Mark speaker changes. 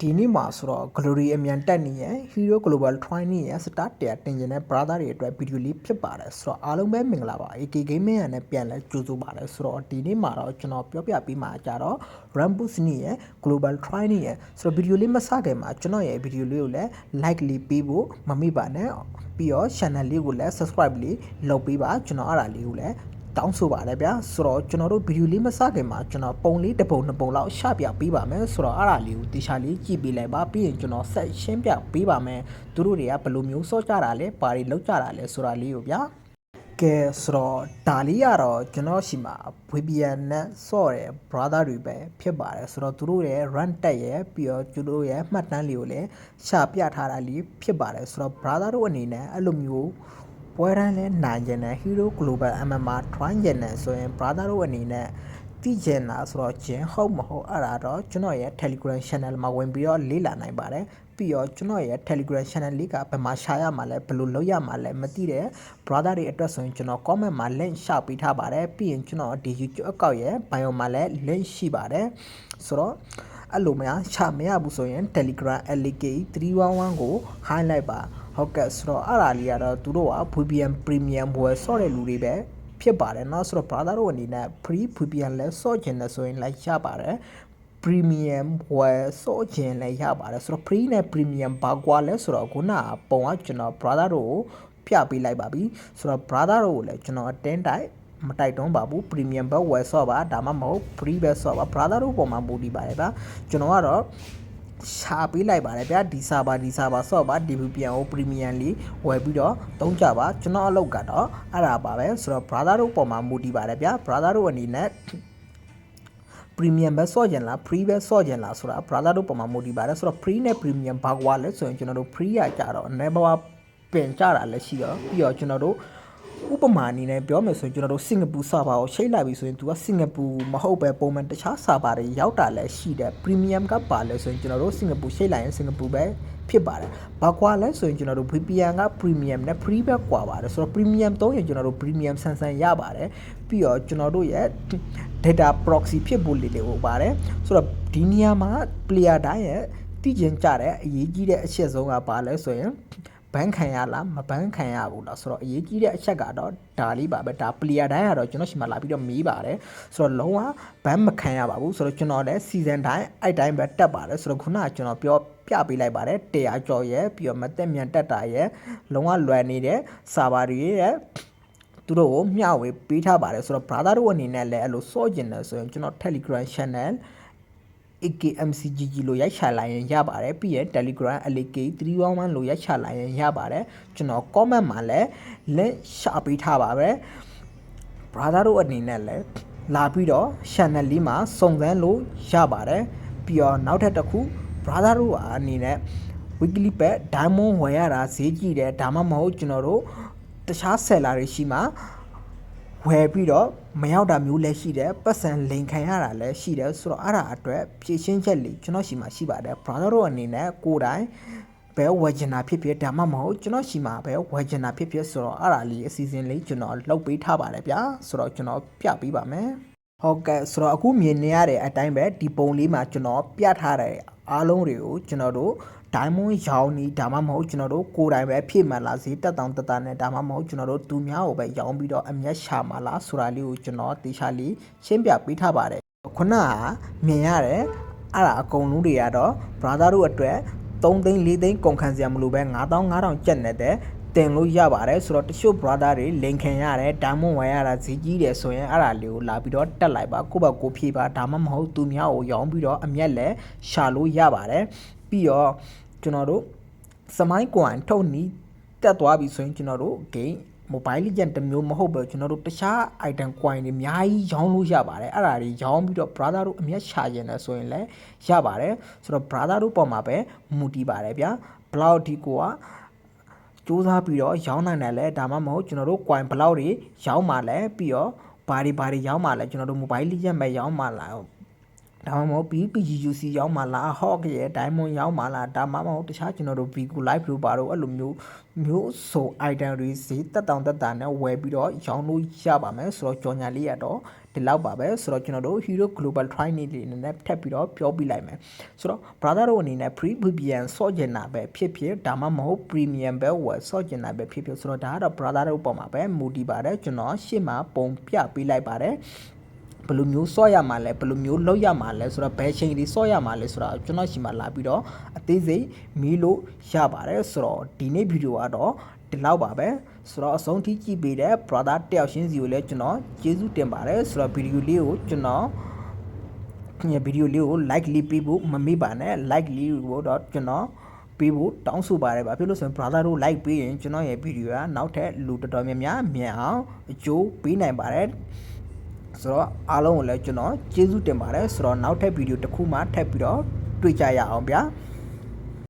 Speaker 1: ဒီနေ့မှာဆိုတော့ Glory အမြန်တက်နေရ Hero Global Training ရဲ့ start တင်ကျင်တဲ့ brother တွေအတွက် video လေးဖြစ်ပါတယ်ဆိုတော့အားလုံးပဲမင်္ဂလာပါ AK Gaming နဲ့ပြန်လဲကြိုဆိုပါတယ်ဆိုတော့ဒီနေ့မှာတော့ကျွန်တော်ပြောပြပေးမှာကြတော့ Rampus နေရဲ့ Global Training ရဲ့ဆိုတော့ video လေးမစခင်မှာကျွန်တော်ရဲ့ video လေးကိုလည်း like လေးပေးဖို့မမေ့ပါနဲ့ပြီးတော့ channel လေးကိုလည်း subscribe လေးလုပ်ပေးပါကျွန်တော်အဲ့ဒါလေးကိုလည်းတောင်းဆိုပါတယ်ဗျာဆိုတော့ကျွန်တော်တို့ဗီဒီယိုလေးမစခင်မှာကျွန်တော်ပုံလေးတစ်ပုံနှစ်ပုံလောက်ရှပြပေးပါမယ်ဆိုတော့အဲ့ဒါလေးကိုတေချာလေးကြည့်ပေးလိုက်ပါပြီးရင်ကျွန်တော်ဆက်ရှင်းပြပေးပါမယ်သူတို့တွေကဘယ်လိုမျိုးစောကြတာလဲဘာတွေလောက်ကြတာလဲဆိုတာလေးကိုဗျာကဲဆိုတော့ဒါလေးကတော့ကျွန်တော်ရှိမှာ VPN နဲ့စော့တဲ့ brother တွေပဲဖြစ်ပါတယ်ဆိုတော့သူတို့ရဲ့ run တက်ရဲ့ပြီးတော့သူတို့ရဲ့မှတ်တမ်းလေးကိုလည်းရှာပြထားတာလေးဖြစ်ပါတယ်ဆိုတော့ brother တို့အနေနဲ့အဲ့လိုမျိုးပွဲရန်နဲ့နိုင်ကျင်တဲ့ Hero Global MMA Train ကျင်တဲ့ဆိုရင် brother တို့အနေနဲ့သိကျင်တာဆိုတော့ကျင်ဟုတ်မဟုတ်အဲ့ဒါတော့ကျွန်တော်ရဲ့ Telegram channel မှာဝင်ပြီးတော့လေ့လာနိုင်ပါတယ်ပြီးတော့ကျွန်တော်ရဲ့ Telegram channel လေးကဘယ်မှာရှာရမှာလဲဘယ်လိုလုပ်ရမှာလဲမသိတဲ့ brother တွေအတွက်ဆိုရင်ကျွန်တော် comment မှာ link ရှောက်ပေးထားပါတယ်ပြီးရင်ကျွန်တော်ဒီ YouTube account ရဲ့ bio မှာလည်း link ရှိပါတယ်ဆိုတော့အဲ့လိုများရှာမရဘူးဆိုရင် Telegram LK311 ကို highlight ပါဟုတ်ကဲ့ဆိုတော့အဲ့ဒါလေးကတော့သူတို့က VPN Premium ဝယ်ဆော့တဲ့လူတွေပဲဖြစ်ပါတယ်เนาะဆိုတော့ brother တို့အနေနဲ့ free VPN လဲဆော့ကျင်တယ်ဆိုရင်လိုက်ရပါတယ် Premium ဝယ်ဆော့ကျင်လဲရပါတယ်ဆိုတော့ free နဲ့ Premium ဘာကွာလဲဆိုတော့ခုနကပုံကကျွန်တော် brother တို့ကိုပြပေးလိုက်ပါပြီဆိုတော့ brother တို့ကိုလည်းကျွန်တော်အတင်းတိုက်မတိုက်တွန်းပါဘူး Premium ပဲဝယ်ဆော့ပါဒါမှမဟုတ် free ပဲဆော့ပါ brother တို့ပုံမှာမူတည်ပါတယ်ဗျာကျွန်တော်ကတော့ရှာပေးလိုက်ပါတယ်ဗျာဒီစာပါဆော့ပါ DVPN ကို Premium လေးဝယ်ပြီးတော့သုံးကြပါကျွန်တော်အလုပ်ကတော့အဲ့ဒါပါပဲဆိုတော့ brother တို့ပုံမှာမူတည်ပါတယ်ဗျာ brother တို့အနေနဲ့ Premium ပဲဆော့ကြင်လား Free ပဲဆော့ကြင်လားဆိုတာ brother တို့ပုံမှာမူတည်ပါတယ်ဆိုတော့ Free နဲ့ Premium ဘာကွာလဲဆိုရင်ကျွန်တော်တို့ Free ရကြတော့အနေဘဝပင်ကြတာလည်းရှိတော့ပြီးတော့ကျွန်တော်တို့ဥပမာအနေနဲ့ပြောမယ်ဆိုရင်ကျွန်တော်တို့စင်ကာပူဆာဗာကိုချိတ်လိုက်ပြီဆိုရင် तू ကစင်ကာပူမဟုတ်ပဲပုံမှန်တခြားဆာဗာတွေရောက်တာလည်းရှိတယ် premium ကပါလဲဆိုရင်ကျွန်တော်တို့စင်ကာပူချိတ်လိုက်ရင်စင်ကာပူပဲဖြစ်ပါတယ်ဘာကွာလဲဆိုရင်ကျွန်တော်တို့ VPN က premium နဲ့ free ပဲကွာပါတယ်ဆိုတော့ premium သုံးရင်ကျွန်တော်တို့ premium ဆန်ဆန်ရပါတယ်ပြီးတော့ကျွန်တော်တို့ရဲ့ data proxy ဖြစ်ဖို့လေးလေးဟိုပါတယ်ဆိုတော့ဒီနေရာမှာ player တိုင်းရဲ့တည်ကျင်ကြတဲ့အရေးကြီးတဲ့အချက်ဆုံးကဘာလဲဆိုရင်ဘန်းခံရလားမဘန်းခံရဘူးလားဆိုတော့အရေးကြီးတဲ့အချက်ကတော့ဒါလေးပါပဲဒါ player တိုင်းကတော့ကျွန်တော်ရှိမှလာပြီးတော့မေးပါတယ်ဆိုတော့လုံးဝဘန်းမခံရပါဘူးဆိုတော့ကျွန်တော်လည်း season တိုင်းအဲ့တိုင်းပဲတက်ပါတယ်ဆိုတော့ခုနကကျွန်တော်ပြောပြပေးလိုက်ပါတယ်100ကျော်ရဲ့ပြီးတော့မသက်မြန်တက်တာရဲ့လုံးဝလွယ်နေတဲ့စာပါတွေရဲ့သူတို့ကိုမျှဝေပေးထားပါတယ်ဆိုတော့ brother တို့အနေနဲ့လည်းအဲ့လိုစော့ကျင်တယ်ဆိုရင်ကျွန်တော် Telegram channel AKMCGG လို့ရိုက်ချလိုက်ရင်ရပါတယ်ပြီးရင် Telegram LK311 လို့ရိုက်ချလိုက်ရင်ရပါတယ်ကျွန်တော် comment မှာလည်း link ရှာပေးထားပါပဲ brother တို့အနေနဲ့လည်းလာပြီးတော့ channel လေးမှာစုံစမ်းလို့ရပါတယ်ပြီးတော့နောက်ထပ်တစ်ခု brother တို့အနေနဲ့ weekly bet diamond ဝယ်ရတာဈေးကြီးတယ်ဒါမှမဟုတ်ကျွန်တော်တို့တခြား seller တွေရှိမှာဝယ်ပြီးတော့မရောက်တာမျိုးလည်းရှိတယ်ပတ်စံလိန်ခံရတာလည်းရှိတယ်ဆိုတော့အဲ့ဒါအတွက်ဖြည့်ရှင်းချက်လေးကျွန်တော်ရှိမှာရှိပါတယ် brother တို့အနေနဲ့ကိုယ်တိုင်ဘယ်ဝယ်ချင်တာဖြစ်ဖြစ်ဒါမှမဟုတ်ကျွန်တော်ရှိမှာပဲဝယ်ချင်တာဖြစ်ဖြစ်ဆိုတော့အဲ့ဒါလေးအစီအစဉ်လေးကျွန်တော်လုပ်ပေးထားပါတယ်ဗျာဆိုတော့ကျွန်တော်ပြပေးပါမယ်ဟုတ်ကဲ့ဆိုတော့အခုမြင်နေရတဲ့အတိုင်းပဲဒီပုံလေးမှာကျွန်တော်ပြထားတဲ့အားလုံးတွေကိုကျွန်တော်တို့diamond ရောင်းနေဒါမှမဟုတ်ကျွန်တော်တို့ကိုယ်တိုင်ပဲဖြည့်မှလားဈေးတက်တောင်တက်တာနဲ့ဒါမှမဟုတ်ကျွန်တော်တို့သူများကိုပဲရောင်းပြီးတော့အမျက်ရှာမှလားဆိုတာလေးကိုကျွန်တော်တေချာလေးရှင်းပြပေးထားပါတယ်ခုနကမြင်ရတယ်အဲ့ဒါအကုန်လုံးတွေကတော့ brother တို့အတွက်3သိန်း4သိန်းကုန်ခံစရာမလိုပဲ9500ကျပ်နေတဲ့တင်လို့ရပါတယ်ဆိုတော့တချို့ brother တွေလင်ခင်ရတယ် diamond ဝယ်ရတာဈေးကြီးတယ်ဆိုရင်အဲ့ဒါလေးကိုလာပြီးတော့တက်လိုက်ပါကိုယ့်ဘက်ကိုဖြည့်ပါဒါမှမဟုတ်သူများကိုရောင်းပြီးတော့အမျက်လည်းရှာလို့ရပါတယ်ပြီးတော့ကျွန်တော်တို့စမိုင်းကွန်ထုတ်နီးတက်သွားပြီဆိုရင်ကျွန်တော်တို့ game mobile legend တစ်မျိုးမဟုတ်ပဲကျွန်တော်တို့တခြား item coin တွေအများကြီးရောင်းလို့ရပါတယ်အဲ့ဒါတွေရောင်းပြီးတော့ brother တို့အမျက်ရှာကျင်တယ်ဆိုရင်လည်းရပါတယ်ဆိုတော့ brother တို့ပေါ်မှာပဲမူတည်ပါတယ်ဗျာဘလောက်ဒီကိုကစူးစမ်းပြီးတော့ရောင်းနိုင်တယ်လဲဒါမှမဟုတ်ကျွန်တော်တို့ coin ဘလောက်တွေရောင်းမှလဲပြီးတော့ဘာတွေရောင်းမှလဲကျွန်တော်တို့ mobile legend ပဲရောင်းမှလား ဒါမှမဟုတ် PGUC ရောက်မှလားဟော့ကရဲ့ diamond ရောက်မှလားဒါမှမဟုတ်တခြားကျွန်တော်တို့ Bigo live လို့ပါတော့အဲ့လိုမျိုးဆို item တွေစီတက်တောင်တက်တာနဲ့ဝယ်ပြီးတော့ရောင်းလို့ရပါမယ်ဆိုတော့ကြော်ညာလေးရတော့ဒီလောက်ပါပဲဆိုတော့ကျွန်တော်တို့ Hero Global Training လေးနဲ့ထပ်ပြီးတော့ပြောပြလိုက်မယ်ဆိုတော့ brother တို့အနေနဲ့ free VPN ဆော့ကျင်တာပဲဖြစ်ဖြစ်ဒါမှမဟုတ် premium ပဲဝယ်ဆော့ကျင်တာပဲဖြစ်ဖြစ်ဆိုတော့ဒါကတော့ brother တို့ပုံမှာပဲမူတည်ပါတယ်ကျွန်တော်ရှေ့မှာပုံပြပေးလိုက်ပါတယ်ဘယ်လိုမျိုးဆော့ရမှာလဲဘယ်လိုမျိုးလောက်ရမှာလဲဆိုတော့ဘယ်ချိန်ဒီဆော့ရမှာလဲဆိုတော့ကျွန်တော်ရှိမှလာပြီးတော့အသေးစိတ်မီးလို့ရပါတယ်ဆိုတော့ဒီနေ့ဗီဒီယိုကတော့ဒီလောက်ပါပဲဆိုတော့အဆုံးထိကြည့်ပေးတဲ့ brother တယောက်ချင်းစီကိုလည်းကျွန်တော်ကျေးဇူးတင်ပါတယ်ဆိုတော့ဗီဒီယိုလေးကိုကျွန်တော်ဗီဒီယိုလေးကို like လေးပေးဖို့မမေ့ပါနဲ့ like လေးကိုတော့ကျွန်တော်ပေးဖို့တောင်းဆိုပါတယ်ဗျဖြစ်လို့ဆိုရင် brother တို့ like ပေးရင်ကျွန်တော်ရဲ့ဗီဒီယိုကနောက်ထပ်လူတော်တော်များများမြင်အောင်အကျိုးပေးနိုင်ပါတယ်ဆိုတော့အားလုံးကိုလည်းကျွန်တော်ကျေးဇူးတင်ပါတယ်ဆိုတော့နောက်ထပ်ဗီဒီယိုတစ်ခုမှထပ်ပြီးတော့တွေ့ကြရအောင်ဗျာ